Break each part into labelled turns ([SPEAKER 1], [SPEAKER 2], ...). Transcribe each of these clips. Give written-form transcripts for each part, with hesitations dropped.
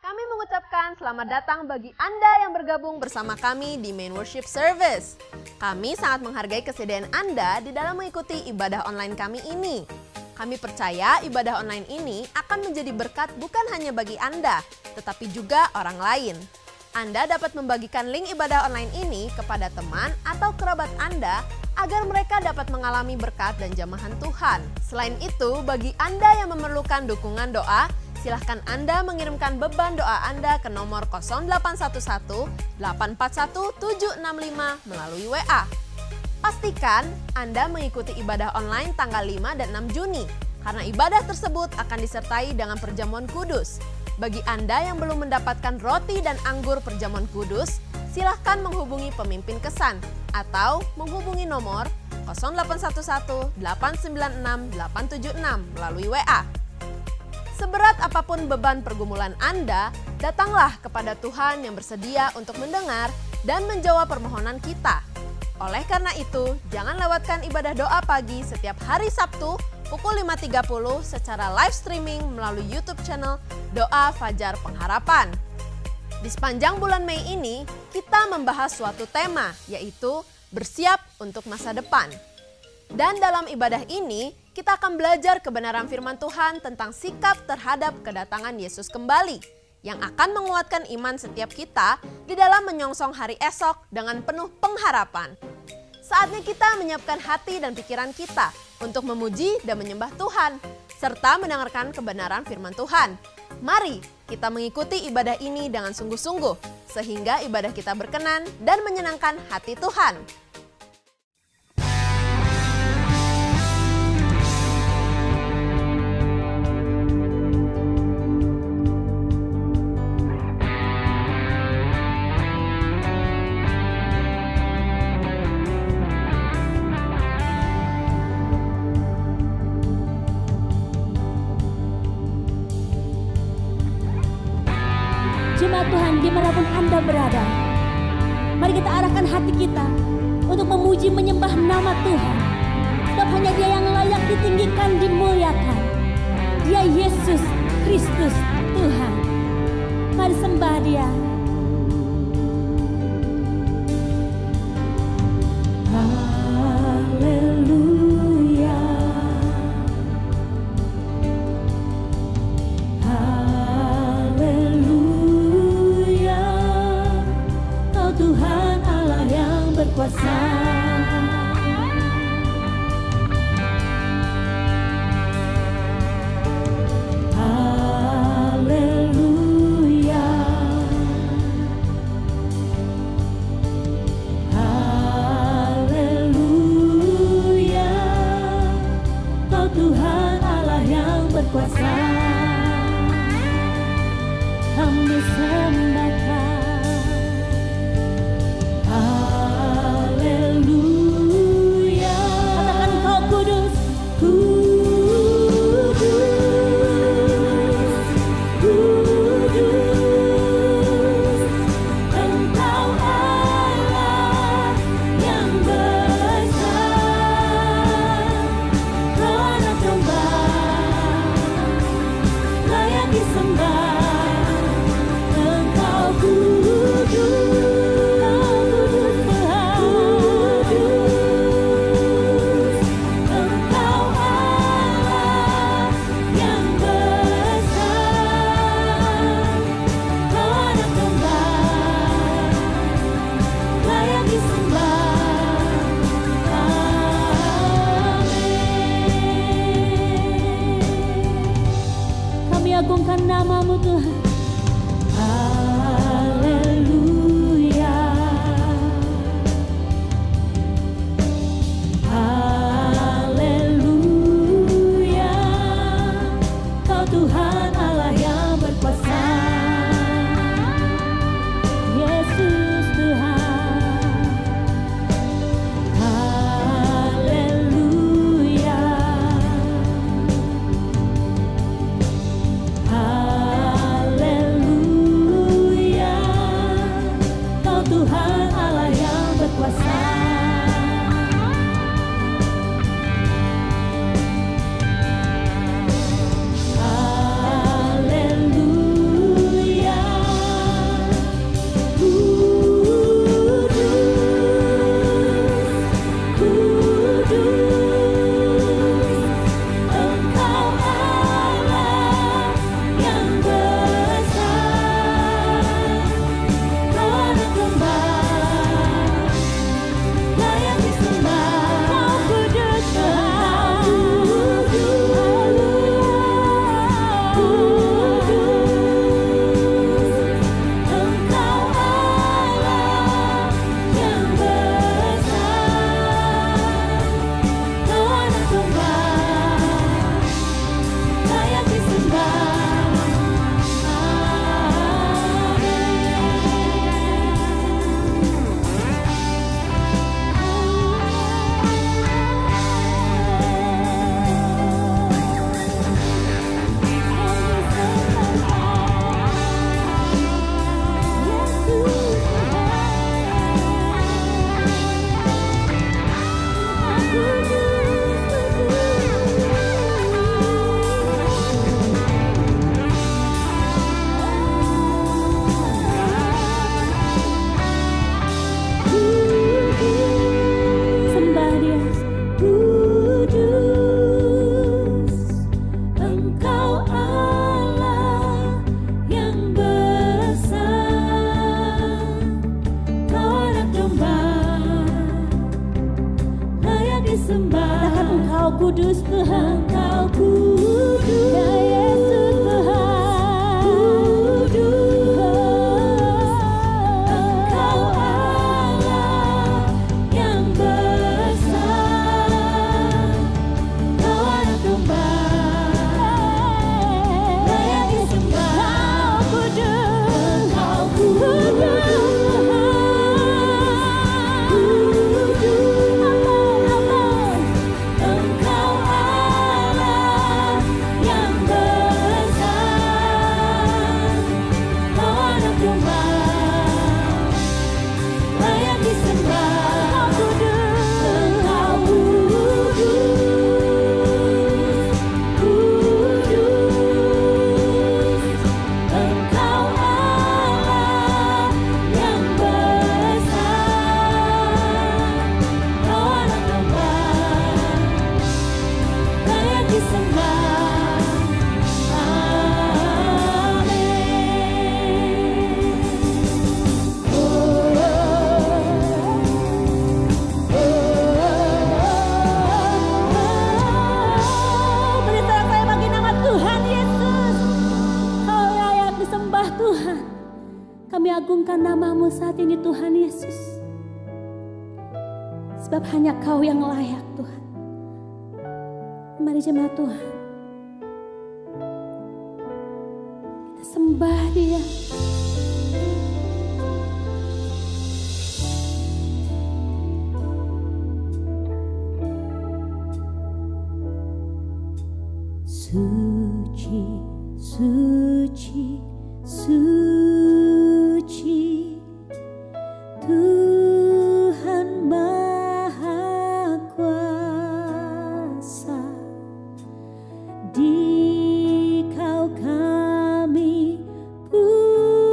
[SPEAKER 1] Kami mengucapkan selamat datang bagi Anda yang bergabung bersama kami di Main Worship Service. Kami sangat menghargai kesediaan Anda di dalam mengikuti ibadah online kami ini. Kami percaya ibadah online ini akan menjadi berkat bukan hanya bagi Anda, tetapi juga orang lain. Anda dapat membagikan link ibadah online ini kepada teman atau kerabat Anda agar mereka dapat mengalami berkat dan jamahan Tuhan. Selain itu, bagi Anda yang memerlukan dukungan doa, silahkan Anda mengirimkan beban doa Anda ke nomor 0811 841 765 melalui WA. Pastikan Anda mengikuti ibadah online tanggal 5 dan 6 Juni, karena ibadah tersebut akan disertai dengan perjamuan kudus. Bagi Anda yang belum mendapatkan roti dan anggur perjamuan kudus, silahkan menghubungi pemimpin kesan atau menghubungi nomor 0811 896 876 melalui WA. Seberat apapun beban pergumulan Anda, datanglah kepada Tuhan yang bersedia untuk mendengar dan menjawab permohonan kita. Oleh karena itu, jangan lewatkan ibadah doa pagi setiap hari Sabtu pukul 5.30 secara live streaming melalui YouTube channel Doa Fajar Pengharapan. Di sepanjang bulan Mei ini, kita membahas suatu tema, yaitu bersiap untuk masa depan. Dan dalam ibadah ini, kita akan belajar kebenaran firman Tuhan tentang sikap terhadap kedatangan Yesus kembali, yang akan menguatkan iman setiap kita di dalam menyongsong hari esok dengan penuh pengharapan. Saatnya kita menyiapkan hati dan pikiran kita untuk memuji dan menyembah Tuhan, serta mendengarkan kebenaran firman Tuhan. Mari kita mengikuti ibadah ini dengan sungguh-sungguh, sehingga ibadah kita berkenan dan menyenangkan hati Tuhan.
[SPEAKER 2] Jemaat Tuhan, dimanapun Anda berada, mari kita arahkan hati kita untuk memuji menyembah nama Tuhan. Sebab hanya Dia yang layak ditinggikan, dimuliakan. Dia Yesus Kristus Tuhan. Mari sembah Dia.
[SPEAKER 3] Disembah Engkau
[SPEAKER 2] Engkau kudus, ya Yesus Tuhan, kudus. Engkau Allah yang besar, Kau anak domba layak disembah. Kudus, Engkau kudus. Kami agungkan nama-Mu saat ini Tuhan Yesus. Sebab hanya Kau yang layak Tuhan. Mari jemaat Tuhan, kita sembah Dia. Suci, suci, suci, Tuhan Maha Kuasa. Di Kau kami puji.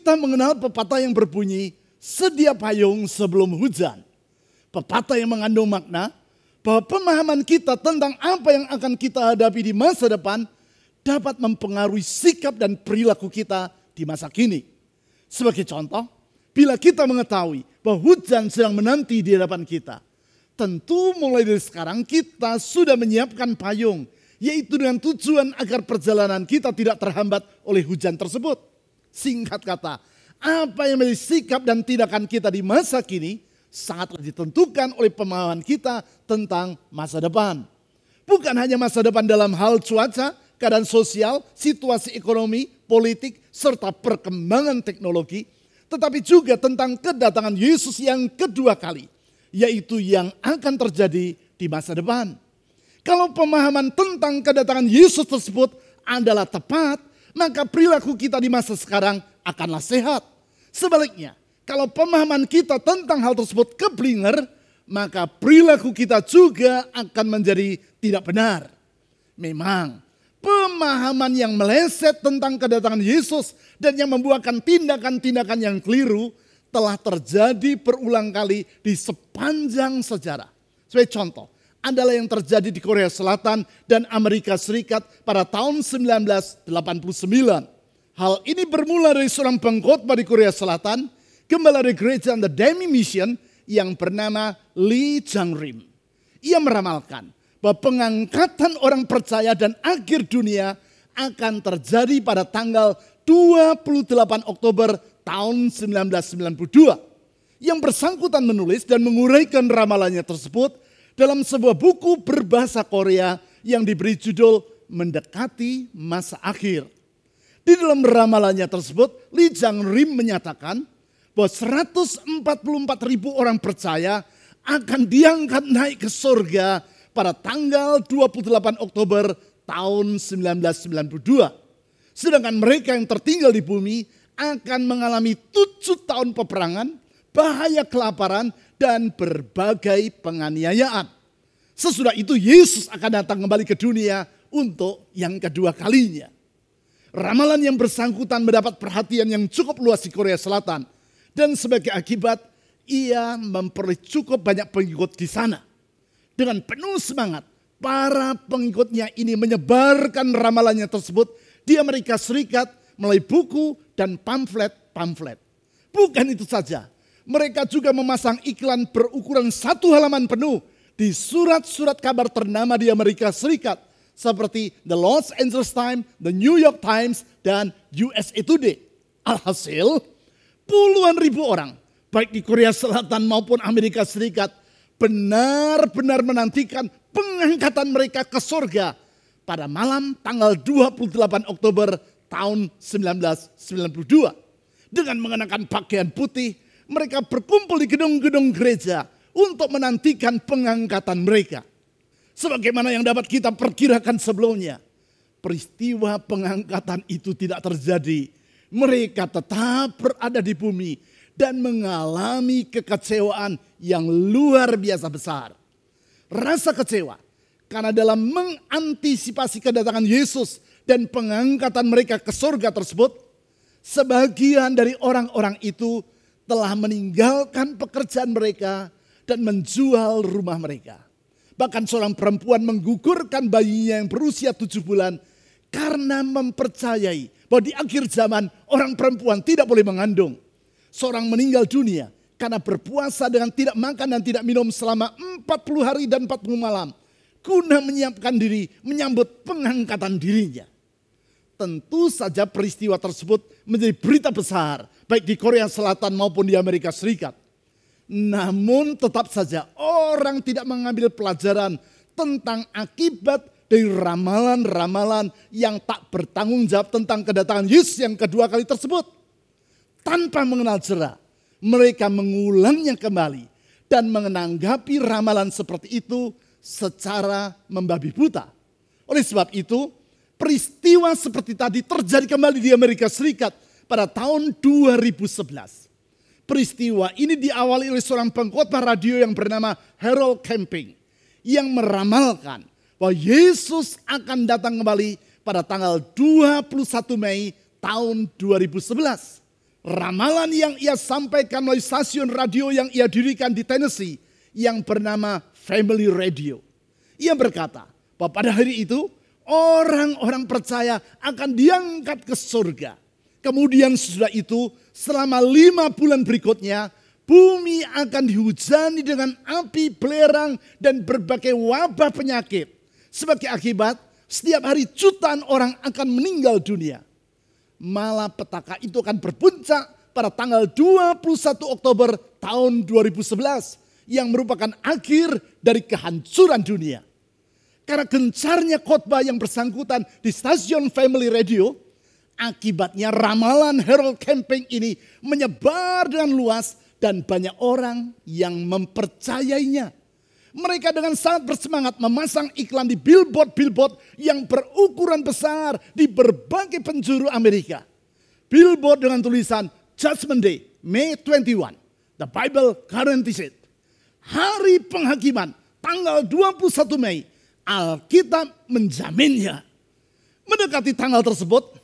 [SPEAKER 3] kita mengenal pepatah yang berbunyi, sedia payung sebelum hujan. Pepatah yang mengandung makna bahwa pemahaman kita tentang apa yang akan kita hadapi di masa depan dapat mempengaruhi sikap dan perilaku kita di masa kini. Sebagai contoh, bila kita mengetahui bahwa hujan sedang menanti di hadapan kita, tentu mulai dari sekarang kita sudah menyiapkan payung, yaitu dengan tujuan agar perjalanan kita tidak terhambat oleh hujan tersebut. Singkat kata, apa yang menjadi sikap dan tindakan kita di masa kini sangatlah ditentukan oleh pemahaman kita tentang masa depan. Bukan hanya masa depan dalam hal cuaca, keadaan sosial, situasi ekonomi, politik, serta perkembangan teknologi, tetapi juga tentang kedatangan Yesus yang kedua kali, yaitu yang akan terjadi di masa depan. Kalau pemahaman tentang kedatangan Yesus tersebut adalah tepat, maka perilaku kita di masa sekarang akanlah sehat. Sebaliknya, kalau pemahaman kita tentang hal tersebut keblinger, maka perilaku kita juga akan menjadi tidak benar. Memang, pemahaman yang meleset tentang kedatangan Yesus dan yang membuahkan tindakan-tindakan yang keliru telah terjadi berulang kali di sepanjang sejarah. Sebagai contoh, adalah yang terjadi di Korea Selatan dan Amerika Serikat pada tahun 1989. Hal ini bermula dari seorang pengkhotbah di Korea Selatan, gembala dari gereja The Demi Mission yang bernama Lee Jang-rim. Ia meramalkan bahwa pengangkatan orang percaya dan akhir dunia akan terjadi pada tanggal 28 Oktober tahun 1992. Yang bersangkutan menulis dan menguraikan ramalannya tersebut dalam sebuah buku berbahasa Korea yang diberi judul Mendekati Masa Akhir. Di dalam ramalannya tersebut, Lee Jang-rim menyatakan bahwa 144.000 orang percaya akan diangkat naik ke surga pada tanggal 28 Oktober tahun 1992. Sedangkan mereka yang tertinggal di bumi akan mengalami 7 tahun peperangan, bahaya kelaparan, dan berbagai penganiayaan. Sesudah itu Yesus akan datang kembali ke dunia untuk yang kedua kalinya. Ramalan yang bersangkutan mendapat perhatian yang cukup luas di Korea Selatan. Dan sebagai akibat, ia memperoleh cukup banyak pengikut di sana. Dengan penuh semangat, para pengikutnya ini menyebarkan ramalannya tersebut di Amerika Serikat melalui buku dan pamflet-pamflet. Bukan itu saja, mereka juga memasang iklan berukuran 1 halaman penuh di surat-surat kabar ternama di Amerika Serikat seperti The Los Angeles Times, The New York Times, dan USA Today. Alhasil, puluhan ribu orang, baik di Korea Selatan maupun Amerika Serikat, benar-benar menantikan pengangkatan mereka ke surga pada malam tanggal 28 Oktober tahun 1992. Dengan mengenakan pakaian putih, mereka berkumpul di gedung-gedung gereja untuk menantikan pengangkatan mereka. Sebagaimana yang dapat kita perkirakan sebelumnya, peristiwa pengangkatan itu tidak terjadi. Mereka tetap berada di bumi dan mengalami kekecewaan yang luar biasa besar. Rasa kecewa karena dalam mengantisipasi kedatangan Yesus dan pengangkatan mereka ke surga tersebut, sebagian dari orang-orang itu telah meninggalkan pekerjaan mereka dan menjual rumah mereka. Bahkan seorang perempuan menggugurkan bayinya yang berusia 7 bulan karena mempercayai bahwa di akhir zaman orang perempuan tidak boleh mengandung. Seorang meninggal dunia karena berpuasa dengan tidak makan dan tidak minum selama 40 hari dan 40 malam. Guna menyiapkan diri menyambut pengangkatan dirinya. Tentu saja peristiwa tersebut menjadi berita besar baik di Korea Selatan maupun di Amerika Serikat. Namun tetap saja orang tidak mengambil pelajaran tentang akibat dari ramalan-ramalan yang tak bertanggung jawab tentang kedatangan Yesus yang kedua kali tersebut. Tanpa mengenal jera, mereka mengulangnya kembali dan menanggapi ramalan seperti itu secara membabi buta. Oleh sebab itu, peristiwa seperti tadi terjadi kembali di Amerika Serikat pada tahun 2011. Peristiwa ini diawali oleh seorang pengkhotbah radio yang bernama Harold Camping yang meramalkan bahwa Yesus akan datang kembali pada tanggal 21 Mei tahun 2011. ramalan yang ia sampaikan melalui stasiun radio yang ia dirikan di Tennessee yang bernama Family Radio. Ia berkata bahwa pada hari itu orang-orang percaya akan diangkat ke surga. Kemudian sesudah itu selama 5 bulan berikutnya bumi akan dihujani dengan api belerang dan berbagai wabah penyakit. Sebagai akibat setiap hari jutaan orang akan meninggal dunia. Malapetaka itu akan berpuncak pada tanggal 21 Oktober tahun 2011 yang merupakan akhir dari kehancuran dunia. Karena gencarnya khotbah yang bersangkutan di stasiun Family Radio, akibatnya ramalan Harold Camping ini menyebar dengan luas dan banyak orang yang mempercayainya. Mereka dengan sangat bersemangat memasang iklan di billboard-billboard yang berukuran besar di berbagai penjuru Amerika. Billboard dengan tulisan Judgment Day, May 21. The Bible guarantees it. Hari penghakiman, tanggal 21 Mei, Alkitab menjaminnya. Mendekati tanggal tersebut,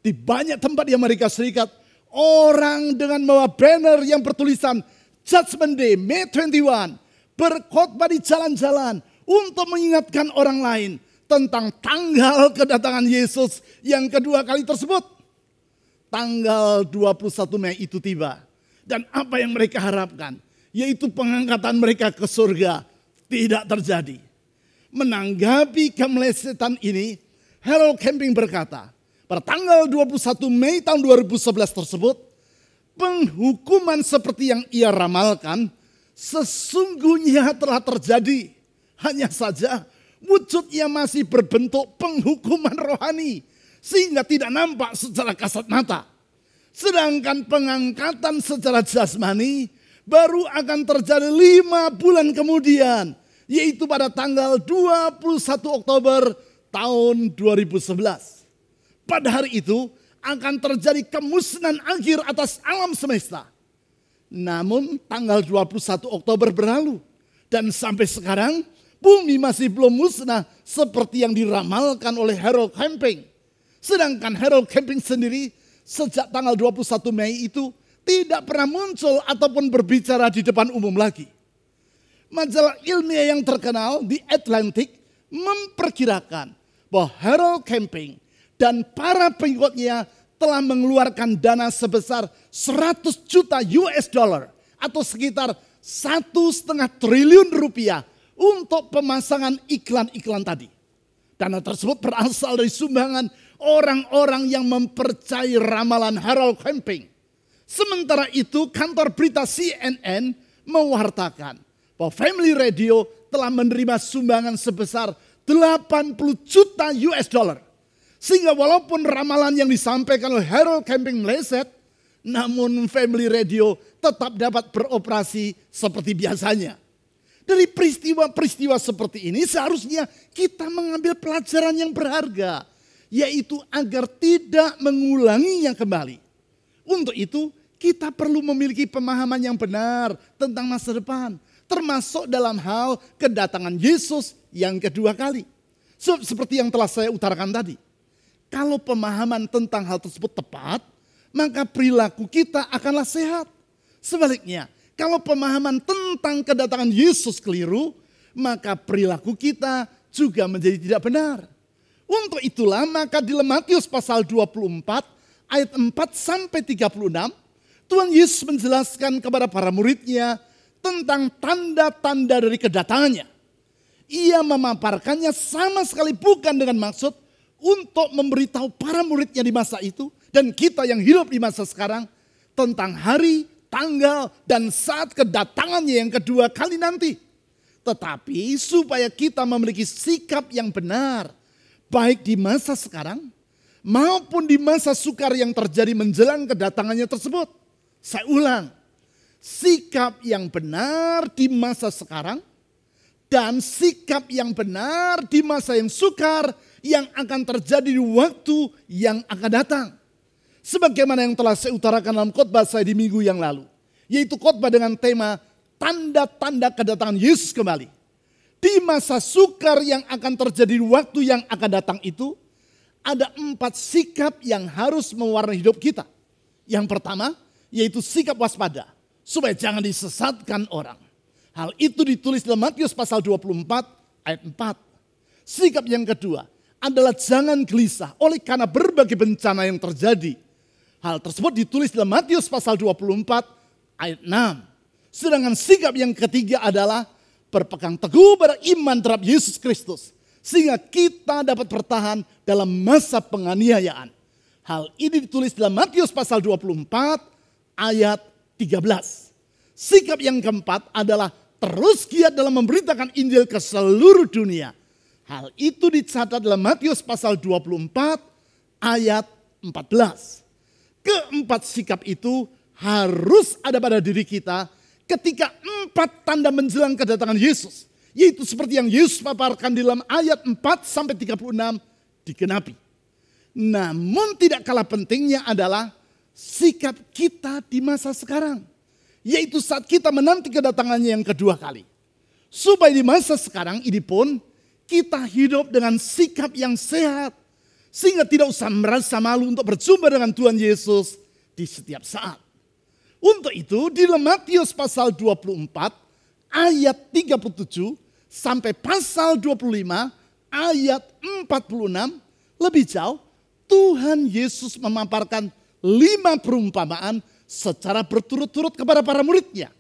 [SPEAKER 3] di banyak tempat di Amerika Serikat, orang dengan membawa banner yang bertulisan Judgment Day, May 21, berkhotbah di jalan-jalan untuk mengingatkan orang lain tentang tanggal kedatangan Yesus yang kedua kali tersebut. Tanggal 21 Mei itu tiba. Dan apa yang mereka harapkan, yaitu pengangkatan mereka ke surga, tidak terjadi. Menanggapi kemelesetan ini, Harold Camping berkata, pada tanggal 21 Mei tahun 2011 tersebut, penghukuman seperti yang ia ramalkan sesungguhnya telah terjadi. Hanya saja wujudnya masih berbentuk penghukuman rohani sehingga tidak nampak secara kasat mata. Sedangkan pengangkatan secara jasmani baru akan terjadi 5 bulan kemudian, yaitu pada tanggal 21 Oktober tahun 2011. Pada hari itu akan terjadi kemusnahan akhir atas alam semesta. Namun tanggal 21 Oktober berlalu dan sampai sekarang bumi masih belum musnah seperti yang diramalkan oleh Harold Camping. Sedangkan Harold Camping sendiri sejak tanggal 21 Mei itu tidak pernah muncul ataupun berbicara di depan umum lagi. Majalah ilmiah yang terkenal The Atlantic memperkirakan bahwa Harold Camping dan para pengikutnya telah mengeluarkan dana sebesar 100 juta US dollar atau sekitar 1,5 triliun rupiah untuk pemasangan iklan-iklan tadi. Dana tersebut berasal dari sumbangan orang-orang yang mempercayai ramalan Harold Camping. Sementara itu kantor berita CNN mewartakan bahwa Family Radio telah menerima sumbangan sebesar 80 juta US dollar. Sehingga walaupun ramalan yang disampaikan oleh Harold Camping meleset, namun Family Radio tetap dapat beroperasi seperti biasanya. Dari peristiwa-peristiwa seperti ini seharusnya kita mengambil pelajaran yang berharga, yaitu agar tidak mengulanginya kembali. Untuk itu kita perlu memiliki pemahaman yang benar tentang masa depan, termasuk dalam hal kedatangan Yesus yang kedua kali. Seperti yang telah saya utarakan tadi. Kalau pemahaman tentang hal tersebut tepat, maka perilaku kita akanlah sehat. Sebaliknya, kalau pemahaman tentang kedatangan Yesus keliru, maka perilaku kita juga menjadi tidak benar. Untuk itulah maka di Matius pasal 24 ayat 4 sampai 36, Tuhan Yesus menjelaskan kepada para muridnya tentang tanda-tanda dari kedatangannya. Ia memaparkannya sama sekali bukan dengan maksud untuk memberitahu para muridnya di masa itu dan kita yang hidup di masa sekarang tentang hari, tanggal, dan saat kedatangannya yang kedua kali nanti. Tetapi supaya kita memiliki sikap yang benar, baik di masa sekarang maupun di masa sukar yang terjadi menjelang kedatangannya tersebut. Saya ulang, sikap yang benar di masa sekarang dan sikap yang benar di masa yang sukar yang akan terjadi di waktu yang akan datang. Sebagaimana yang telah saya utarakan dalam khotbah saya di minggu yang lalu. Yaitu khotbah dengan tema tanda-tanda kedatangan Yesus kembali. Di masa sukar yang akan terjadi di waktu yang akan datang itu, ada 4 sikap yang harus mewarnai hidup kita. Yang pertama, yaitu sikap waspada, supaya jangan disesatkan orang. Hal itu ditulis dalam Matius pasal 24 ayat 4. Sikap yang kedua adalah jangan gelisah oleh karena berbagai bencana yang terjadi. Hal tersebut ditulis dalam Matius pasal 24 ayat 6. Sedangkan sikap yang ketiga adalah berpegang teguh pada iman terhadap Yesus Kristus, sehingga kita dapat bertahan dalam masa penganiayaan. Hal ini ditulis dalam Matius pasal 24 ayat 13. Sikap yang keempat adalah terus giat dalam memberitakan Injil ke seluruh dunia. Hal itu dicatat dalam Matius pasal 24 ayat 14. Keempat sikap itu harus ada pada diri kita ketika 4 tanda menjelang kedatangan Yesus. Yaitu seperti yang Yesus paparkan di dalam ayat 4-36 digenapi. Namun tidak kalah pentingnya adalah sikap kita di masa sekarang. Yaitu saat kita menanti kedatangannya yang kedua kali. Supaya di masa sekarang ini pun kita hidup dengan sikap yang sehat. Sehingga tidak usah merasa malu untuk berjumpa dengan Tuhan Yesus di setiap saat. Untuk itu di dalam Matius pasal 24 ayat 37 sampai pasal 25 ayat 46 lebih jauh Tuhan Yesus memaparkan 5 perumpamaan secara berturut-turut kepada para muridnya.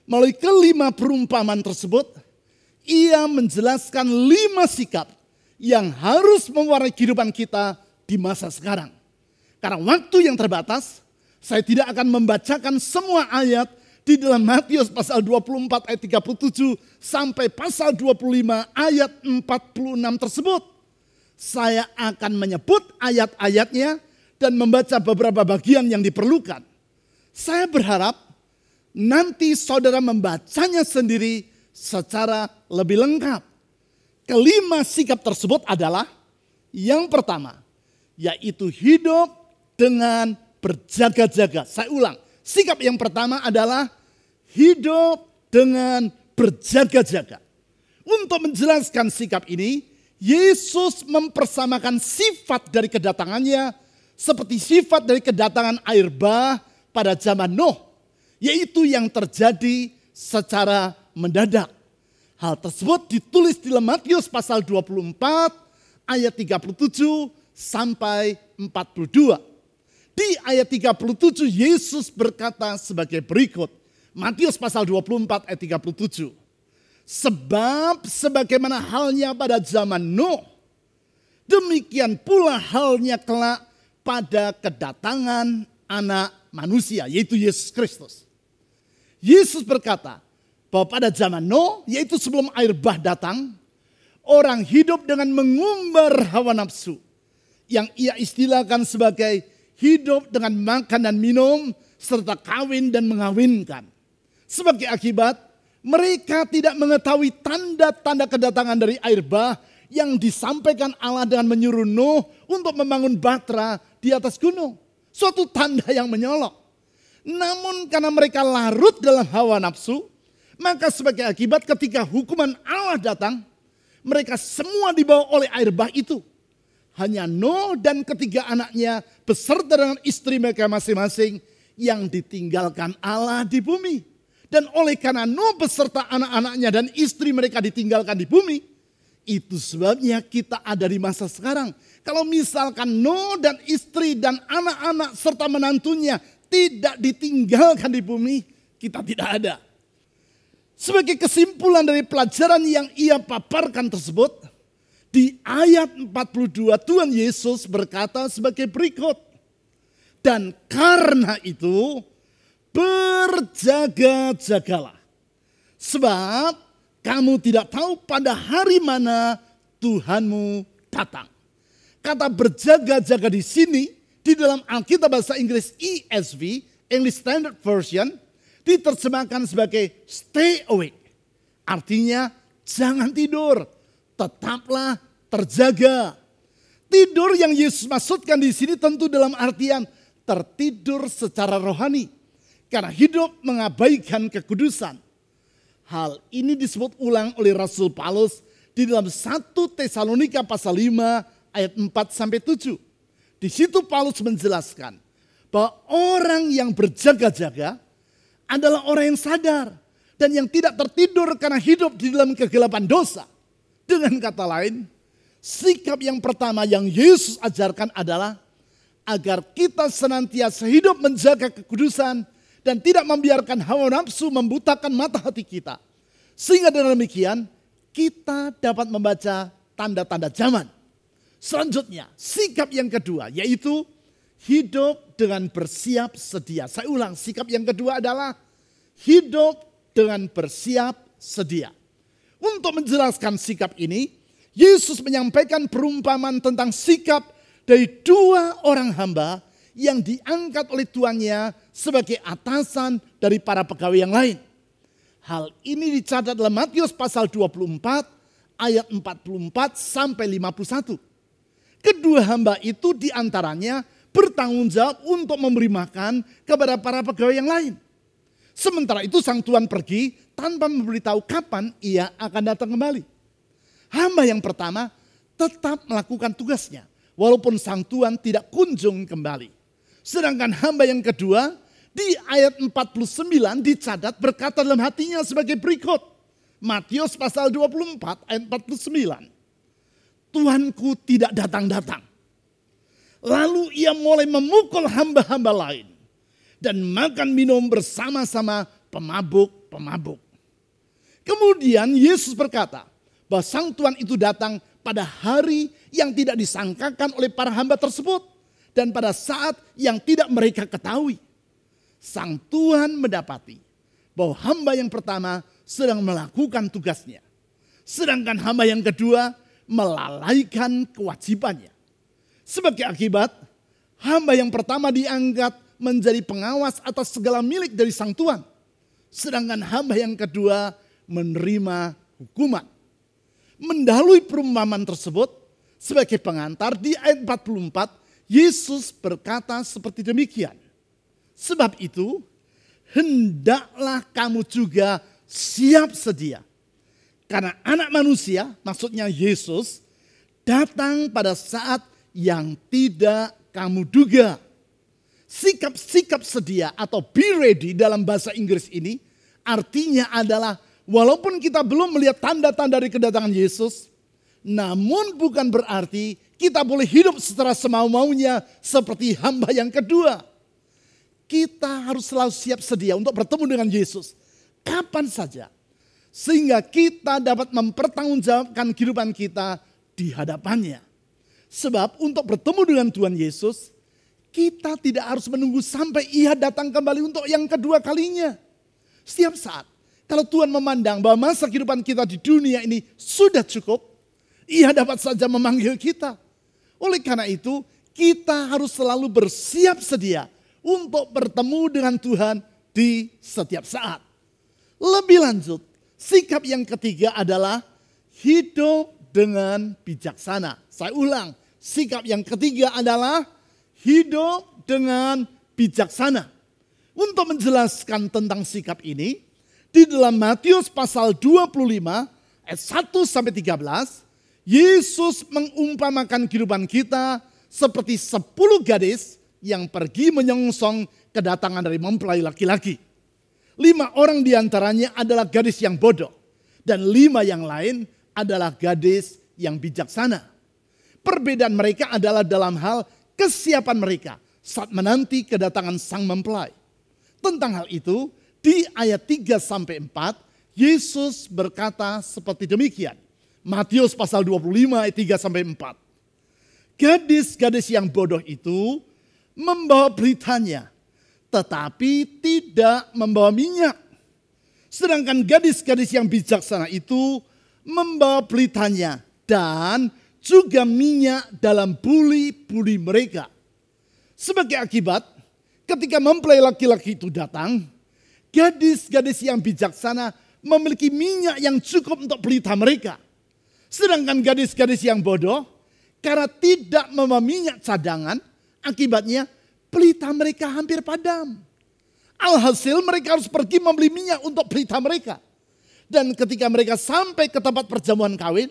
[SPEAKER 3] Melalui kelima perumpamaan tersebut ia menjelaskan 5 sikap yang harus mewarnai kehidupan kita di masa sekarang. Karena waktu yang terbatas, saya tidak akan membacakan semua ayat di dalam Matius pasal 24 ayat 37 sampai pasal 25 ayat 46 tersebut. Saya akan menyebut ayat-ayatnya dan membaca beberapa bagian yang diperlukan. Saya berharap nanti saudara membacanya sendiri secara lebih lengkap. Kelima sikap tersebut adalah yang pertama, yaitu hidup dengan berjaga-jaga. Saya ulang, sikap yang pertama adalah hidup dengan berjaga-jaga. Untuk menjelaskan sikap ini, Yesus mempersamakan sifat dari kedatangannya seperti sifat dari kedatangan air bah pada zaman Nuh, yaitu yang terjadi secara mendadak. Hal tersebut ditulis di dalam Matius pasal 24 ayat 37 sampai 42. Di ayat 37 Yesus berkata sebagai berikut. Matius pasal 24 ayat 37. Sebab sebagaimana halnya pada zaman Nuh, demikian pula halnya kelak pada kedatangan anak manusia, yaitu Yesus Kristus. Yesus berkata bahwa pada zaman Nuh, yaitu sebelum air bah datang, orang hidup dengan mengumbar hawa nafsu. Yang ia istilahkan sebagai hidup dengan makan dan minum, serta kawin dan mengawinkan. Sebagai akibat, mereka tidak mengetahui tanda-tanda kedatangan dari air bah yang disampaikan Allah dengan menyuruh Nuh untuk membangun batra di atas gunung. Suatu tanda yang menyolok. Namun karena mereka larut dalam hawa nafsu, maka sebagai akibat ketika hukuman Allah datang, mereka semua dibawa oleh air bah itu. Hanya Nuh dan ketiga anaknya beserta dengan istri mereka masing-masing yang ditinggalkan Allah di bumi. Dan oleh karena Nuh beserta anak-anaknya dan istri mereka ditinggalkan di bumi, itu sebabnya kita ada di masa sekarang. Kalau misalkan Nuh dan istri dan anak-anak serta menantunya tidak ditinggalkan di bumi, kita tidak ada. Sebagai kesimpulan dari pelajaran yang ia paparkan tersebut, di ayat 42 Tuhan Yesus berkata sebagai berikut. Dan karena itu berjaga-jagalah. Sebab kamu tidak tahu pada hari mana Tuhanmu datang. Kata berjaga-jaga di sini di dalam Alkitab bahasa Inggris ESV, English Standard Version, diterjemahkan sebagai stay awake. Artinya jangan tidur, tetaplah terjaga. Tidur yang Yesus maksudkan di sini tentu dalam artian tertidur secara rohani. Karena hidup mengabaikan kekudusan. Hal ini disebut ulang oleh Rasul Paulus di dalam 1 Tesalonika pasal 5 ayat 4-7. Di situ Paulus menjelaskan bahwa orang yang berjaga-jaga adalah orang yang sadar dan yang tidak tertidur karena hidup di dalam kegelapan dosa. Dengan kata lain, sikap yang pertama yang Yesus ajarkan adalah agar kita senantiasa hidup menjaga kekudusan dan tidak membiarkan hawa nafsu membutakan mata hati kita. Sehingga dengan demikian kita dapat membaca tanda-tanda zaman. Selanjutnya, sikap yang kedua yaitu hidup dengan bersiap sedia. Saya ulang, sikap yang kedua adalah hidup dengan bersiap sedia. Untuk menjelaskan sikap ini, Yesus menyampaikan perumpamaan tentang sikap dari dua orang hamba yang diangkat oleh tuannya sebagai atasan dari para pegawai yang lain. Hal ini dicatat dalam Matius pasal 24 ayat 44 sampai 51. Kedua hamba itu diantaranya bertanggung jawab untuk memberi makan kepada para pegawai yang lain. Sementara itu sang tuan pergi tanpa memberitahu kapan ia akan datang kembali. Hamba yang pertama tetap melakukan tugasnya walaupun sang tuan tidak kunjung kembali. Sedangkan hamba yang kedua di ayat 49 dicatat berkata dalam hatinya sebagai berikut. Matius pasal 24 ayat 49. Tuanku tidak datang-datang. Lalu ia mulai memukul hamba-hamba lain dan makan minum bersama-sama pemabuk-pemabuk. Kemudian Yesus berkata bahwa sang tuan itu datang pada hari yang tidak disangkakan oleh para hamba tersebut dan pada saat yang tidak mereka ketahui. Sang tuan mendapati bahwa hamba yang pertama sedang melakukan tugasnya, sedangkan hamba yang kedua melalaikan kewajibannya. Sebagai akibat, hamba yang pertama diangkat menjadi pengawas atas segala milik dari sang tuan, sedangkan hamba yang kedua menerima hukuman. Mendahului perumpamaan tersebut, sebagai pengantar di ayat 44, Yesus berkata seperti demikian. Sebab itu, hendaklah kamu juga siap sedia. Karena anak manusia, maksudnya Yesus, datang pada saat yang tidak kamu duga. Sikap-sikap sedia atau be ready dalam bahasa Inggris ini artinya adalah walaupun kita belum melihat tanda-tanda dari kedatangan Yesus, namun bukan berarti kita boleh hidup secara semau-maunya seperti hamba yang kedua. Kita harus selalu siap sedia untuk bertemu dengan Yesus kapan saja. Sehingga kita dapat mempertanggungjawabkan kehidupan kita di hadapannya. Sebab untuk bertemu dengan Tuhan Yesus, kita tidak harus menunggu sampai ia datang kembali untuk yang kedua kalinya. Setiap saat, kalau Tuhan memandang bahwa masa kehidupan kita di dunia ini sudah cukup, ia dapat saja memanggil kita. Oleh karena itu, kita harus selalu bersiap sedia untuk bertemu dengan Tuhan di setiap saat. Lebih lanjut, sikap yang ketiga adalah hidup dengan bijaksana. Saya ulang, sikap yang ketiga adalah hidup dengan bijaksana. Untuk menjelaskan tentang sikap ini, di dalam Matius pasal 25 ayat 1-13, Yesus mengumpamakan kehidupan kita seperti 10 gadis yang pergi menyongsong kedatangan dari mempelai laki-laki. 5 orang diantaranya adalah gadis yang bodoh. Dan 5 yang lain adalah gadis yang bijaksana. Perbedaan mereka adalah dalam hal kesiapan mereka saat menanti kedatangan sang mempelai. Tentang hal itu, di ayat 3-4, Yesus berkata seperti demikian. Matius pasal 25 ayat 3-4. Gadis-gadis yang bodoh itu membawa beritanya, tetapi tidak membawa minyak. Sedangkan gadis-gadis yang bijaksana itu membawa beritanya dan juga minyak dalam buli-buli mereka. Sebagai akibat, ketika mempelai laki-laki itu datang, gadis-gadis yang bijaksana memiliki minyak yang cukup untuk pelita mereka. Sedangkan gadis-gadis yang bodoh, karena tidak membawa minyak cadangan, akibatnya pelita mereka hampir padam. Alhasil mereka harus pergi membeli minyak untuk pelita mereka. Dan ketika mereka sampai ke tempat perjamuan kawin,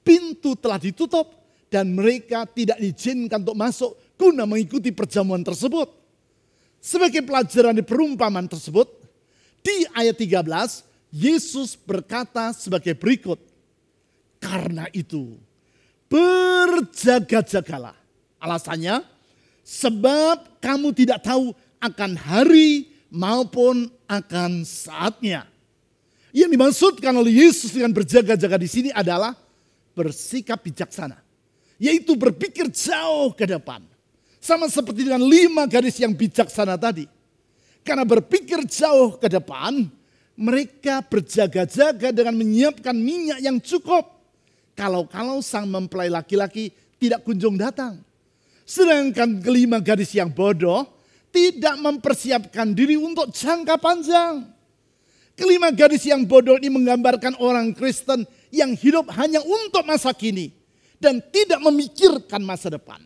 [SPEAKER 3] pintu telah ditutup dan mereka tidak diizinkan untuk masuk guna mengikuti perjamuan tersebut. Sebagai pelajaran di perumpamaan tersebut, di ayat 13, Yesus berkata sebagai berikut. Karena itu, berjaga-jagalah. Alasannya, sebab kamu tidak tahu akan hari maupun akan saatnya. Yang dimaksudkan oleh Yesus dengan berjaga-jaga di sini adalah bersikap bijaksana. Yaitu berpikir jauh ke depan. Sama seperti dengan 5 gadis yang bijaksana tadi. Karena berpikir jauh ke depan, mereka berjaga-jaga dengan menyiapkan minyak yang cukup. Kalau sang mempelai laki-laki tidak kunjung datang. Sedangkan kelima gadis yang bodoh tidak mempersiapkan diri untuk jangka panjang. Kelima gadis yang bodoh ini menggambarkan orang Kristen yang hidup hanya untuk masa kini dan tidak memikirkan masa depan.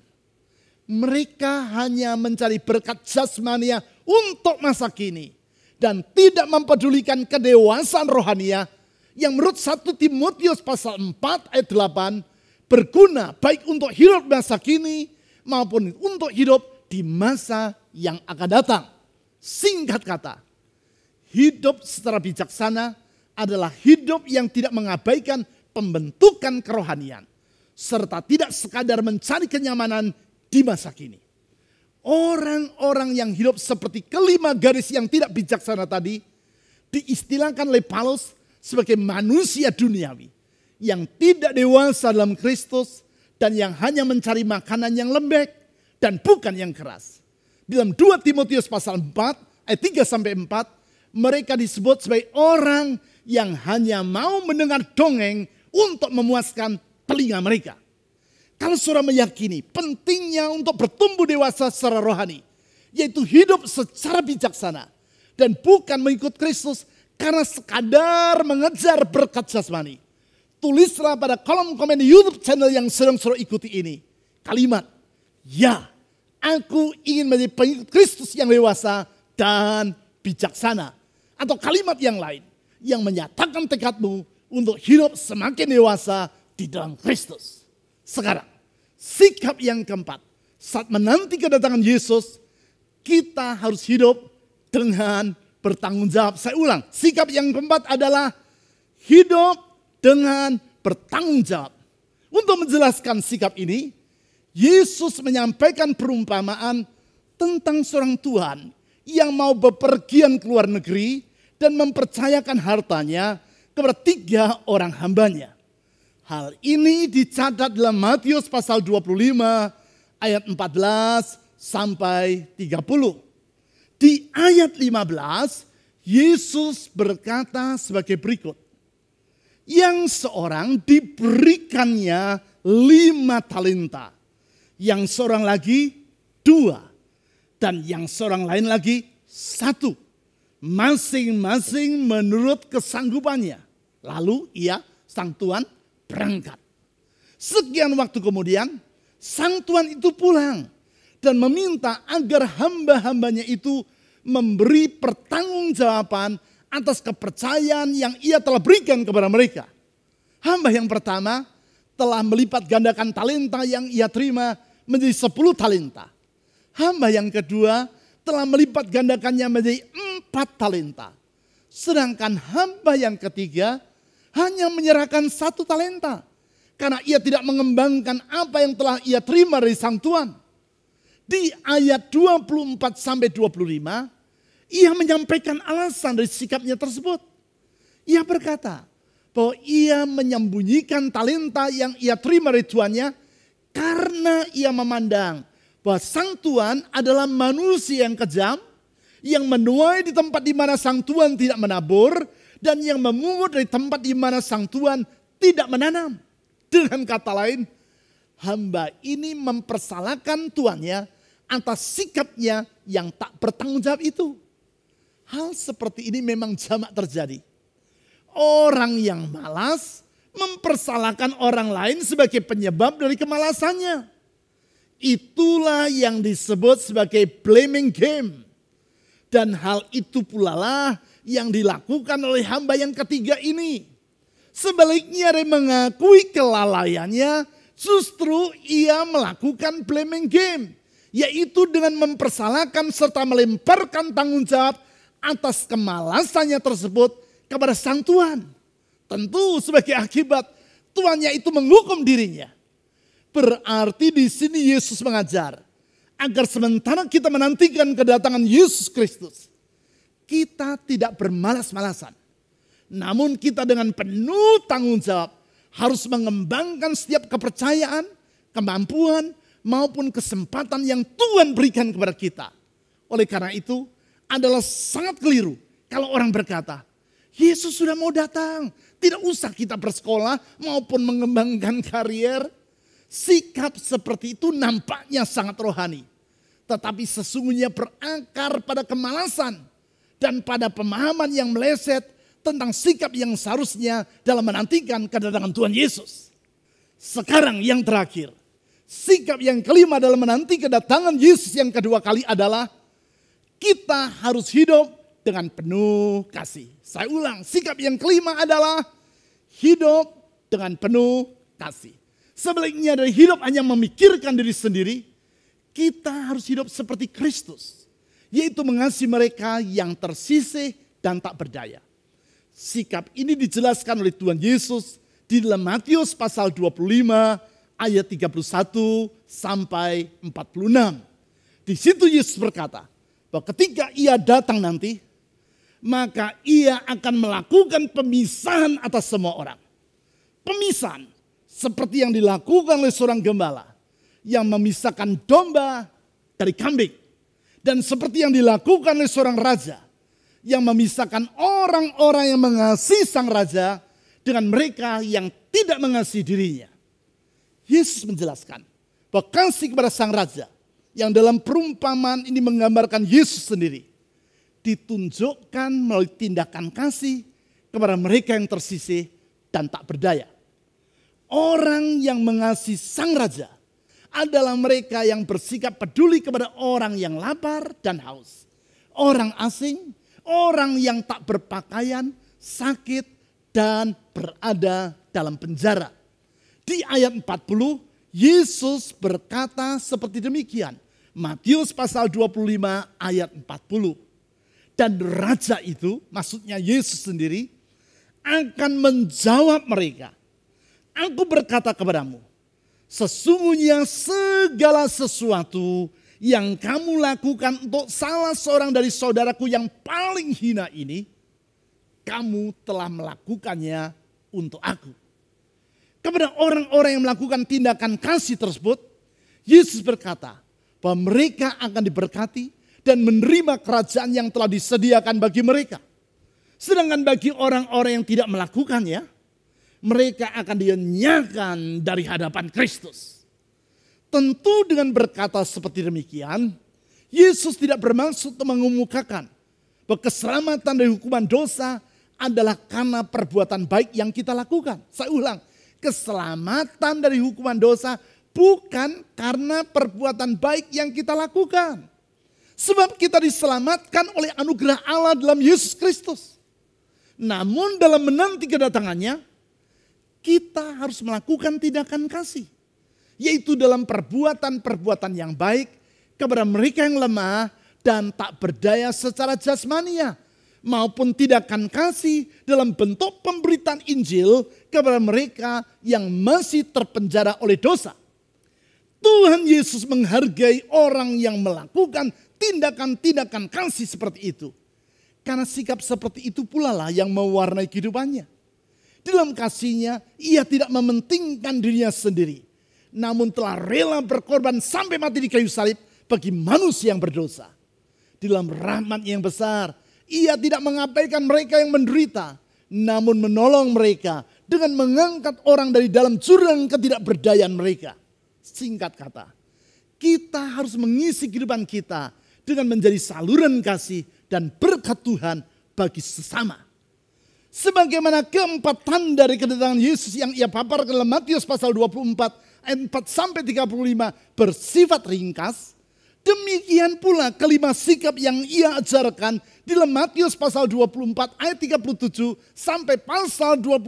[SPEAKER 3] Mereka hanya mencari berkat jasmania untuk masa kini dan tidak mempedulikan kedewasaan rohania yang menurut 1 Timotius pasal 4 ayat 8 berguna baik untuk hidup masa kini maupun untuk hidup di masa yang akan datang. Singkat kata, hidup secara bijaksana adalah hidup yang tidak mengabaikan pembentukan kerohanian serta tidak sekadar mencari kenyamanan di masa kini. Orang-orang yang hidup seperti kelima gadis yang tidak bijaksana tadi diistilahkan oleh Paulus sebagai manusia duniawi yang tidak dewasa dalam Kristus dan yang hanya mencari makanan yang lembek dan bukan yang keras. Dalam 2 Timotius pasal 4 ayat 3-4 mereka disebut sebagai orang yang hanya mau mendengar dongeng untuk memuaskan telinga mereka. Kalau saudara meyakini pentingnya untuk bertumbuh dewasa secara rohani, yaitu hidup secara bijaksana dan bukan mengikut Kristus karena sekadar mengejar berkat jasmani, tulislah pada kolom komen di YouTube channel yang sedang saudara ikuti ini kalimat, ya, aku ingin menjadi pengikut Kristus yang dewasa dan bijaksana. Atau kalimat yang lain yang menyatakan tekadmu untuk hidup semakin dewasa di dalam Kristus. Sekarang, sikap yang keempat. Saat menanti kedatangan Yesus, kita harus hidup dengan bertanggung jawab. Saya ulang, sikap yang keempat adalah hidup dengan bertanggung jawab. Untuk menjelaskan sikap ini, Yesus menyampaikan perumpamaan tentang seorang Tuhan yang mau bepergian ke luar negeri dan mempercayakan hartanya kepada 3 orang hambanya. Hal ini dicatat dalam Matius pasal 25 ayat 14 sampai 30. Di ayat 15 Yesus berkata sebagai berikut. Yang seorang diberikannya 5 talenta. Yang seorang lagi 2. Dan yang seorang lain lagi 1. Masing-masing menurut kesanggupannya. Lalu sang Tuan berangkat. Sekian waktu kemudian sang Tuan itu pulang dan meminta agar hamba-hambanya itu memberi pertanggungjawaban atas kepercayaan yang ia telah berikan kepada mereka. Hamba yang pertama telah melipat gandakan talenta yang ia terima menjadi 10 talenta. Hamba yang kedua telah melipat gandakannya menjadi 4 talenta. Sedangkan hamba yang ketiga hanya menyerahkan 1 talenta. Karena ia tidak mengembangkan apa yang telah ia terima dari sang Tuan. Di ayat 24-25, ia menyampaikan alasan dari sikapnya tersebut. Ia berkata bahwa ia menyembunyikan talenta yang ia terima dari tuannya karena ia memandang bahwa sang Tuan adalah manusia yang kejam, yang menuai di tempat di mana sang Tuan tidak menabur, dan yang memungut dari tempat di mana sang Tuan tidak menanam. Dengan kata lain, hamba ini mempersalahkan tuannya atas sikapnya yang tak bertanggung jawab itu. Hal seperti ini memang jamak terjadi. Orang yang malas mempersalahkan orang lain sebagai penyebab dari kemalasannya. Itulah yang disebut sebagai blaming game. Dan hal itu pula lah yang dilakukan oleh hamba yang ketiga ini. Sebaliknya dari mengakui kelalaiannya, justru ia melakukan blaming game. yaitu dengan mempersalahkan serta melemparkan tanggung jawab atas kemalasannya tersebut kepada sang Tuhan. Tentu sebagai akibat tuannya itu menghukum dirinya. Berarti di sini Yesus mengajar agar sementara kita menantikan kedatangan Yesus Kristus, kita tidak bermalas-malasan. Namun kita dengan penuh tanggung jawab harus mengembangkan setiap kepercayaan, kemampuan, maupun kesempatan yang Tuhan berikan kepada kita. Oleh karena itu adalah sangat keliru kalau orang berkata, Yesus sudah mau datang, tidak usah kita bersekolah maupun mengembangkan karier. Sikap seperti itu nampaknya sangat rohani, tetapi sesungguhnya berakar pada kemalasan dan pada pemahaman yang meleset tentang sikap yang seharusnya dalam menantikan kedatangan Tuhan Yesus. Sekarang yang terakhir, sikap yang kelima dalam menanti kedatangan Yesus yang kedua kali adalah kita harus hidup dengan penuh kasih. Saya ulang, sikap yang kelima adalah hidup dengan penuh kasih. Sebaliknya dari hidup hanya memikirkan diri sendiri, kita harus hidup seperti Kristus, yaitu mengasihi mereka yang tersisih dan tak berdaya. Sikap ini dijelaskan oleh Tuhan Yesus di dalam Matius pasal 25 ayat 31 sampai 46. Di situ Yesus berkata bahwa ketika ia datang nanti, maka ia akan melakukan pemisahan atas semua orang. Pemisahan seperti yang dilakukan oleh seorang gembala yang memisahkan domba dari kambing. Dan seperti yang dilakukan oleh seorang raja yang memisahkan orang-orang yang mengasihi sang raja dengan mereka yang tidak mengasihi dirinya. Yesus menjelaskan bahwa kasih kepada sang raja yang dalam perumpamaan ini menggambarkan Yesus sendiri ditunjukkan melalui tindakan kasih kepada mereka yang tersisih dan tak berdaya. Orang yang mengasihi sang raja adalah mereka yang bersikap peduli kepada orang yang lapar dan haus. Orang asing, orang yang tak berpakaian, sakit, dan berada dalam penjara. Di ayat 40, Yesus berkata seperti demikian. Matius pasal 25 ayat 40. Dan raja itu, maksudnya Yesus sendiri, akan menjawab mereka. Aku berkata kepadamu, sesungguhnya segala sesuatu yang kamu lakukan untuk salah seorang dari saudaraku yang paling hina ini, kamu telah melakukannya untuk aku. Kepada orang-orang yang melakukan tindakan kasih tersebut, Yesus berkata bahwa mereka akan diberkati dan menerima kerajaan yang telah disediakan bagi mereka. Sedangkan bagi orang-orang yang tidak melakukannya, mereka akan dilenyapkan dari hadapan Kristus. Tentu dengan berkata seperti demikian, Yesus tidak bermaksud untuk mengemukakan bahwa keselamatan dari hukuman dosa adalah karena perbuatan baik yang kita lakukan. Saya ulang, keselamatan dari hukuman dosa bukan karena perbuatan baik yang kita lakukan. Sebab kita diselamatkan oleh anugerah Allah dalam Yesus Kristus. Namun dalam menanti kedatangannya, kita harus melakukan tindakan kasih. Yaitu dalam perbuatan-perbuatan yang baik kepada mereka yang lemah dan tak berdaya secara jasmania. Maupun tindakan kasih dalam bentuk pemberitaan Injil kepada mereka yang masih terpenjara oleh dosa. Tuhan Yesus menghargai orang yang melakukan tindakan-tindakan kasih seperti itu. Karena sikap seperti itu pula lah yang mewarnai kehidupannya. Dalam kasihnya, ia tidak mementingkan dirinya sendiri. Namun telah rela berkorban sampai mati di kayu salib bagi manusia yang berdosa. Dalam rahmat yang besar, ia tidak mengabaikan mereka yang menderita. Namun menolong mereka dengan mengangkat orang dari dalam jurang ketidakberdayaan mereka. Singkat kata, kita harus mengisi kehidupan kita dengan menjadi saluran kasih dan berkat Tuhan bagi sesama. Sebagaimana keempat tanda dari kedatangan Yesus yang ia paparkan dalam Matius pasal 24 ayat 4 sampai 35 bersifat ringkas, demikian pula kelima sikap yang ia ajarkan di dalam Matius pasal 24 ayat 37 sampai pasal 25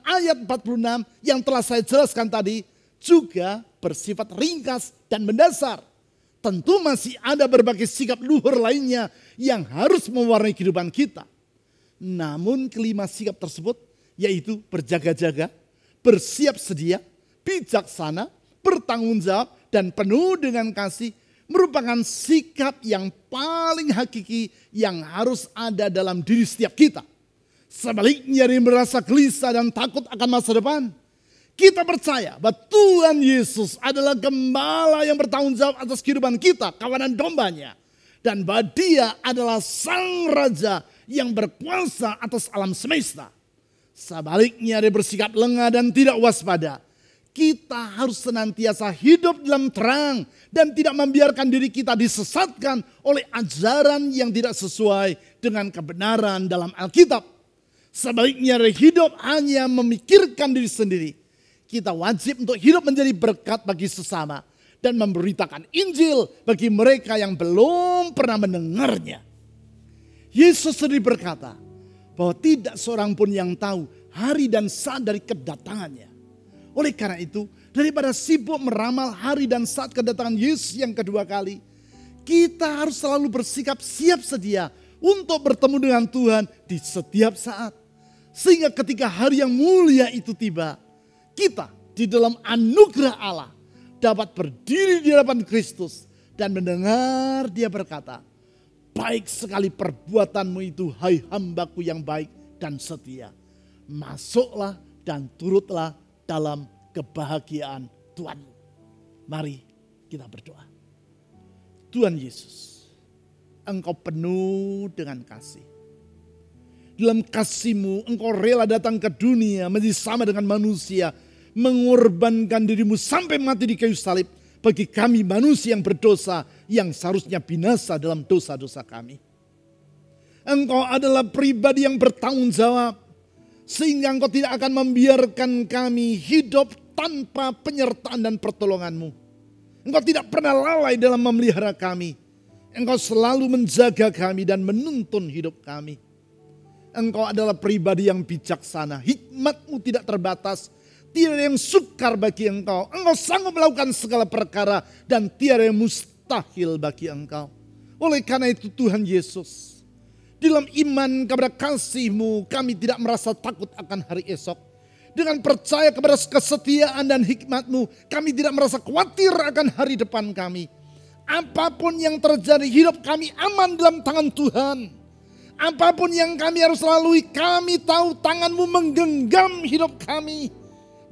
[SPEAKER 3] ayat 46 yang telah saya jelaskan tadi juga bersifat ringkas dan mendasar. tentu masih ada berbagai sikap luhur lainnya yang harus mewarnai kehidupan kita. Namun kelima sikap tersebut yaitu berjaga-jaga, bersiap sedia, bijaksana, bertanggung jawab, dan penuh dengan kasih merupakan sikap yang paling hakiki yang harus ada dalam diri setiap kita. Sebaliknya dari merasa gelisah dan takut akan masa depan, kita percaya bahwa Tuhan Yesus adalah gembala yang bertanggung jawab atas kehidupan kita, kawanan dombanya. Dan bahwa Dia adalah Sang Raja yang berkuasa atas alam semesta. Sebaliknya dari bersikap lengah dan tidak waspada, kita harus senantiasa hidup dalam terang dan tidak membiarkan diri kita disesatkan oleh ajaran yang tidak sesuai dengan kebenaran dalam Alkitab. Sebaliknya dari hidup hanya memikirkan diri sendiri, kita wajib untuk hidup menjadi berkat bagi sesama dan memberitakan Injil bagi mereka yang belum pernah mendengarnya. Yesus sendiri berkata bahwa tidak seorang pun yang tahu hari dan saat dari kedatangannya. Oleh karena itu, daripada sibuk meramal hari dan saat kedatangan Yesus yang kedua kali, kita harus selalu bersikap siap sedia untuk bertemu dengan Tuhan di setiap saat. Sehingga ketika hari yang mulia itu tiba, kita di dalam anugerah Allah dapat berdiri di hadapan Kristus dan mendengar Dia berkata, "Baik sekali perbuatanmu itu, hai hambaku yang baik dan setia. Masuklah dan turutlah dalam kebahagiaan Tuhanmu." Mari kita berdoa. Tuhan Yesus, Engkau penuh dengan kasih. Dalam kasih-Mu, Engkau rela datang ke dunia menjadi sama dengan manusia, mengorbankan diri-Mu sampai mati di kayu salib bagi kami manusia yang berdosa, yang seharusnya binasa dalam dosa-dosa kami. Engkau adalah pribadi yang bertanggung jawab, sehingga Engkau tidak akan membiarkan kami hidup tanpa penyertaan dan pertolongan-Mu. Engkau tidak pernah lalai dalam memelihara kami. Engkau selalu menjaga kami dan menuntun hidup kami. Engkau adalah pribadi yang bijaksana, hikmat-Mu tidak terbatas, tiada yang sukar bagi Engkau. Engkau sanggup melakukan segala perkara dan tiada yang mustahil bagi Engkau. Oleh karena itu Tuhan Yesus, dalam iman kepada kasih-Mu kami tidak merasa takut akan hari esok. Dengan percaya kepada kesetiaan dan hikmat-Mu, kami tidak merasa khawatir akan hari depan kami. Apapun yang terjadi, hidup kami aman dalam tangan Tuhan. Apapun yang kami harus lalui, kami tahu tangan-Mu menggenggam hidup kami.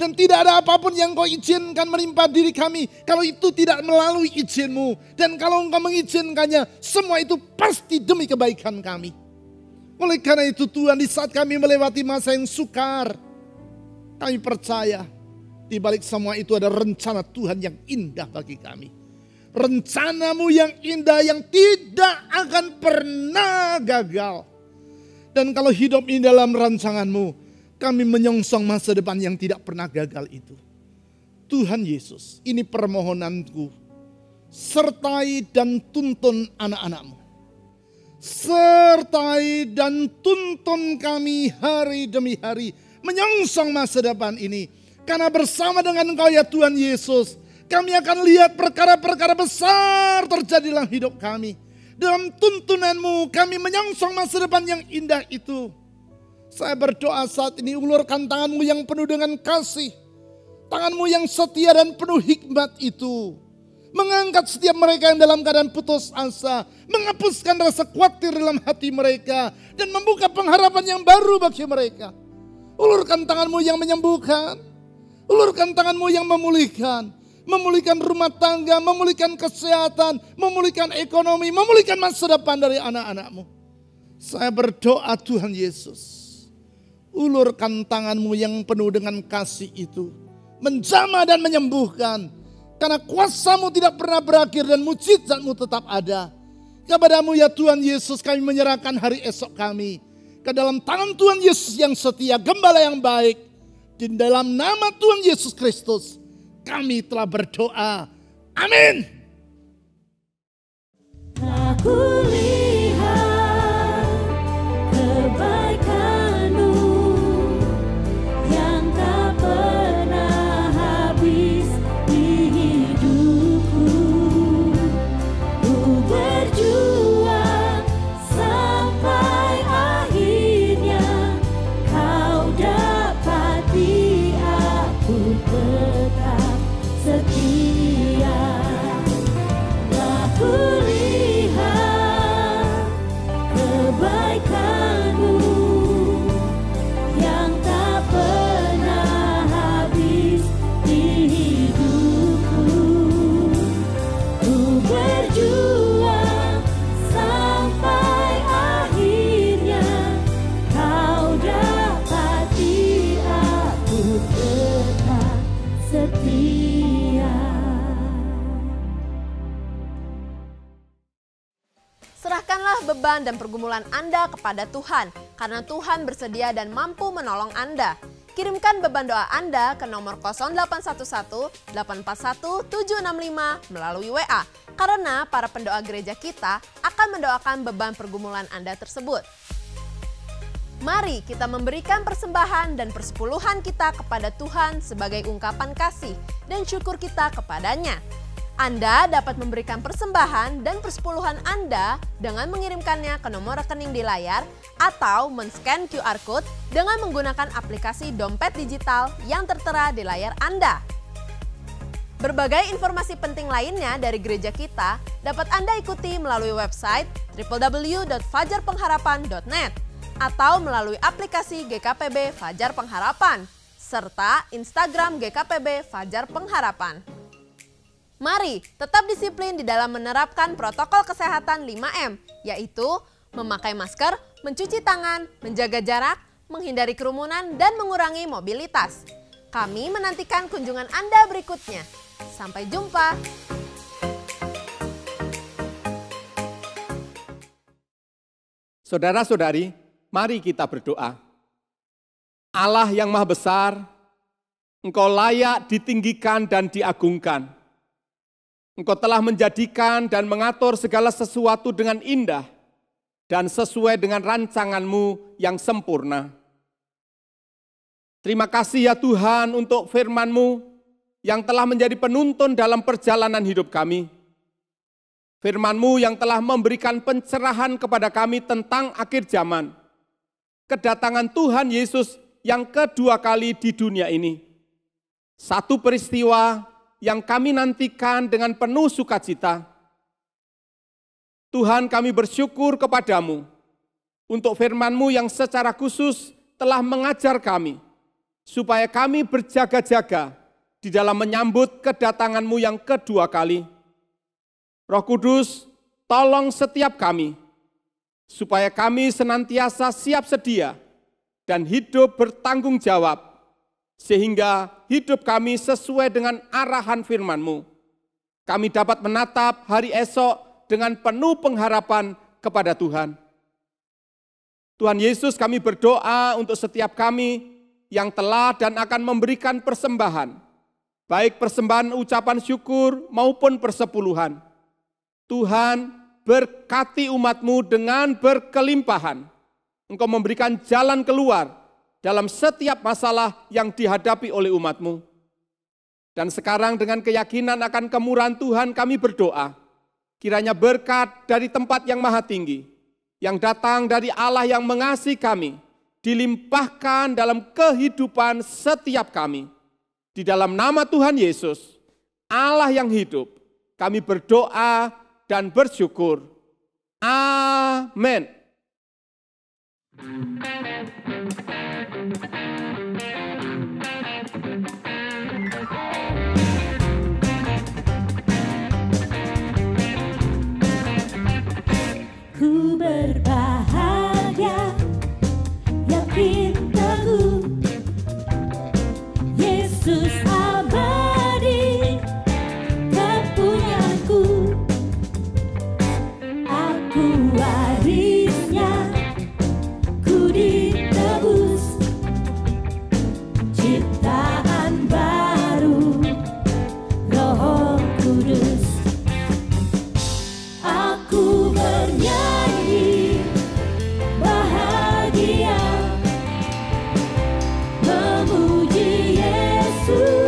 [SPEAKER 3] Dan tidak ada apapun yang Kau izinkan menimpa diri kami kalau itu tidak melalui izin-Mu. Dan kalau Engkau mengizinkannya, semua itu pasti demi kebaikan kami. Oleh karena itu Tuhan, di saat kami melewati masa yang sukar, kami percaya di balik semua itu ada rencana Tuhan yang indah bagi kami. Rencana-Mu yang indah yang tidak akan pernah gagal. Dan kalau hidup ini dalam rancangan-Mu, kami menyongsong masa depan yang tidak pernah gagal itu. Tuhan Yesus, ini permohonanku. Sertai dan tuntun anak-anak-Mu. Sertai dan tuntun kami hari demi hari menyongsong masa depan ini. Karena bersama dengan Engkau ya Tuhan Yesus, kami akan lihat perkara-perkara besar terjadi dalam hidup kami. Dalam tuntunan-Mu kami menyongsong masa depan yang indah itu. Saya berdoa saat ini, ulurkan tangan-Mu yang penuh dengan kasih. Tangan-Mu yang setia dan penuh hikmat itu. Mengangkat setiap mereka yang dalam keadaan putus asa. Menghapuskan rasa khawatir dalam hati mereka. Dan membuka pengharapan yang baru bagi mereka. Ulurkan tangan-Mu yang menyembuhkan. Ulurkan tangan-Mu yang memulihkan. Memulihkan rumah tangga, memulihkan kesehatan, memulihkan ekonomi, memulihkan masa depan dari anak-anak-Mu. Saya berdoa Tuhan Yesus, ulurkan tangan-Mu yang penuh dengan kasih itu. Menjamah dan menyembuhkan. Karena kuasa-Mu tidak pernah berakhir dan mujizat-Mu tetap ada. Kepada-Mu ya Tuhan Yesus kami menyerahkan hari esok kami. Ke dalam tangan Tuhan Yesus yang setia, gembala yang baik. Di dalam nama Tuhan Yesus Kristus kami telah berdoa. Amin.
[SPEAKER 2] Aku lihat kebaikan-Mu yang tak pernah habis di hidupku. tetap setia. Aku lihat kebaikan-Mu yang tak pernah habis di hidupku. Ku berjuang sampai akhirnya Kau dapati aku tetap setia.
[SPEAKER 1] Serahkanlah beban dan pergumulan Anda kepada Tuhan, karena Tuhan bersedia dan mampu menolong Anda. Kirimkan beban doa Anda ke nomor 0811 841 765 melalui WA, karena para pendoa gereja kita akan mendoakan beban pergumulan Anda tersebut. Mari kita memberikan persembahan dan persepuluhan kita kepada Tuhan sebagai ungkapan kasih dan syukur kita kepadanya. Anda dapat memberikan persembahan dan persepuluhan Anda dengan mengirimkannya ke nomor rekening di layar atau men-scan QR Code dengan menggunakan aplikasi dompet digital yang tertera di layar Anda. Berbagai informasi penting lainnya dari gereja kita dapat Anda ikuti melalui website www.fajarpengharapan.net atau melalui aplikasi GKPB Fajar Pengharapan serta Instagram GKPB Fajar Pengharapan. Mari tetap disiplin di dalam menerapkan protokol kesehatan 5M, yaitu memakai masker, mencuci tangan, menjaga jarak, menghindari kerumunan, dan mengurangi mobilitas. Kami menantikan kunjungan Anda berikutnya. Sampai jumpa.
[SPEAKER 4] Saudara-saudari, mari kita berdoa. Allah yang Maha Besar, Engkau layak ditinggikan dan diagungkan. Engkau telah menjadikan dan mengatur segala sesuatu dengan indah dan sesuai dengan rancangan-Mu yang sempurna. Terima kasih ya Tuhan untuk firman-Mu yang telah menjadi penuntun dalam perjalanan hidup kami. Firman-Mu yang telah memberikan pencerahan kepada kami tentang akhir zaman. Kedatangan Tuhan Yesus yang kedua kali di dunia ini. Satu peristiwa yang kami nantikan dengan penuh sukacita. Tuhan, kami bersyukur kepadamu untuk firman-Mu yang secara khusus telah mengajar kami, supaya kami berjaga-jaga di dalam menyambut kedatangan-Mu yang kedua kali. Roh Kudus, tolong setiap kami, supaya kami senantiasa siap sedia dan hidup bertanggung jawab, sehingga hidup kami sesuai dengan arahan firman-Mu. Kami dapat menatap hari esok dengan penuh pengharapan kepada Tuhan. Tuhan Yesus, kami berdoa untuk setiap kami yang telah dan akan memberikan persembahan, baik persembahan ucapan syukur maupun persepuluhan. Tuhan, berkati umat-Mu dengan berkelimpahan. Engkau memberikan jalan keluar dalam setiap masalah yang dihadapi oleh umat-Mu. Dan sekarang dengan keyakinan akan kemurahan Tuhan kami berdoa, kiranya berkat dari tempat yang maha tinggi, yang datang dari Allah yang mengasihi kami, dilimpahkan dalam kehidupan setiap kami. Di dalam nama Tuhan Yesus, Allah yang hidup, kami berdoa dan bersyukur. Amin.
[SPEAKER 2] Ku berbahagia, yakin teguh, Yesus abadi kepunyaanku. Aku warisnya, ku ditebus, ciptaan baru, Roh Kudus. Aku bernyanyi bahagia, memuji Yesus.